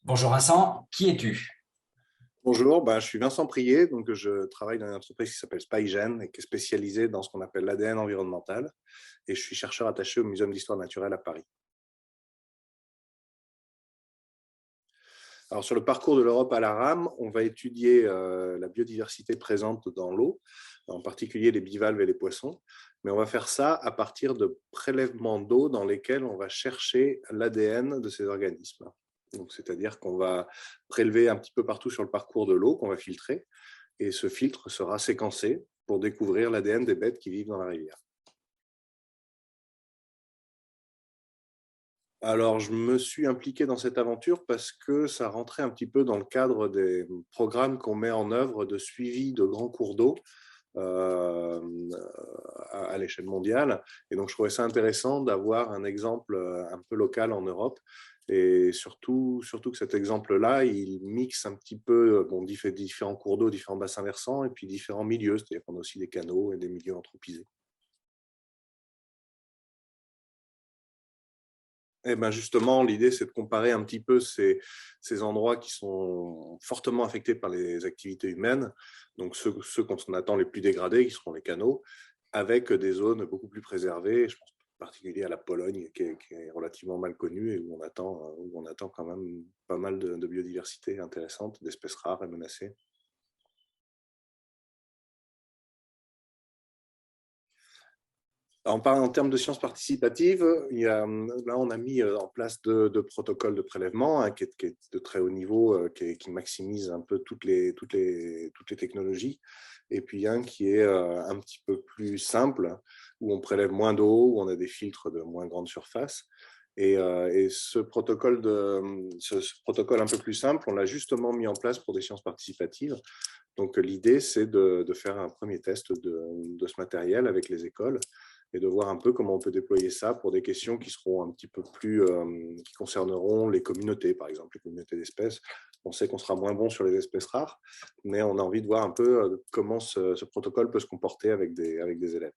Bonjour Vincent, qui es-tu? Bonjour, je suis Vincent Prier, donc je travaille dans une entreprise qui s'appelle SpyGen et qui est spécialisée dans ce qu'on appelle l'ADN environnemental, et je suis chercheur attaché au Muséum d'histoire naturelle à Paris. Alors sur le parcours de l'Europe à la rame, on va étudier la biodiversité présente dans l'eau, en particulier les bivalves et les poissons, mais on va faire ça à partir de prélèvements d'eau dans lesquels on va chercher l'ADN de ces organismes. C'est-à-dire qu'on va prélever un petit peu partout sur le parcours de l'eau qu'on va filtrer, et ce filtre sera séquencé pour découvrir l'ADN des bêtes qui vivent dans la rivière. Alors, je me suis impliqué dans cette aventure parce que ça rentrait un petit peu dans le cadre des programmes qu'on met en œuvre de suivi de grands cours d'eau euh, à l'échelle mondiale. Et donc, je trouvais ça intéressant d'avoir un exemple un peu local en Europe. Et surtout que cet exemple-là, il mixe un petit peu différents cours d'eau, différents bassins versants et puis différents milieux. C'est-à-dire qu'on a aussi des canaux et des milieux anthropisés. Eh ben justement, l'idée, c'est de comparer un petit peu ces endroits qui sont fortement affectés par les activités humaines, donc ceux qu'on attend les plus dégradés, qui seront les canaux, avec des zones beaucoup plus préservées. Je pense en particulier à la Pologne, qui est relativement mal connue et où on attend quand même pas mal de biodiversité intéressante, d'espèces rares et menacées. En termes de sciences participatives, là, on a mis en place deux protocoles de prélèvement, un qui est de très haut niveau, qui maximise un peu toutes les technologies, et puis un qui est un petit peu plus simple, où on prélève moins d'eau, où on a des filtres de moins grande surface. Et ce protocole un peu plus simple, on l'a justement mis en place pour des sciences participatives. Donc l'idée, c'est de faire un premier test de ce matériel avec les écoles et de voir un peu comment on peut déployer ça pour des questions qui seront un petit peu plus, qui concerneront les communautés, par exemple, les communautés d'espèces. On sait qu'on sera moins bon sur les espèces rares, mais on a envie de voir un peu comment ce protocole peut se comporter avec des élèves.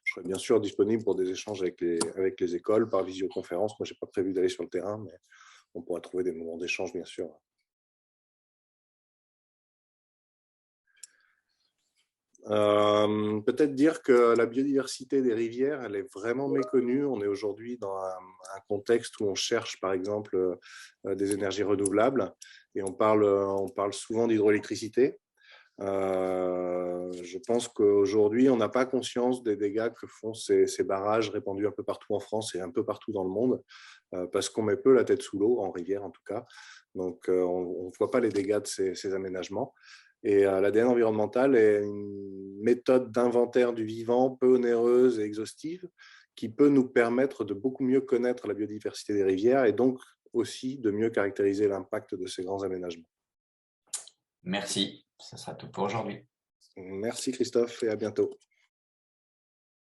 Je serai bien sûr disponible pour des échanges avec les écoles par visioconférence. Moi, je n'ai pas prévu d'aller sur le terrain, mais on pourra trouver des moments d'échange, bien sûr. Peut-être dire que la biodiversité des rivières, elle est vraiment méconnue. On est aujourd'hui dans un contexte où on cherche, par exemple, des énergies renouvelables et on parle souvent d'hydroélectricité. Je pense qu'aujourd'hui, on n'a pas conscience des dégâts que font ces barrages répandus un peu partout en France et un peu partout dans le monde, parce qu'on met peu la tête sous l'eau, en rivière en tout cas. Donc, on ne voit pas les dégâts de ces aménagements. Et l'ADN environnemental est une méthode d'inventaire du vivant peu onéreuse et exhaustive qui peut nous permettre de beaucoup mieux connaître la biodiversité des rivières et donc aussi de mieux caractériser l'impact de ces grands aménagements. Merci, ça sera tout pour aujourd'hui. Merci Christophe et à bientôt.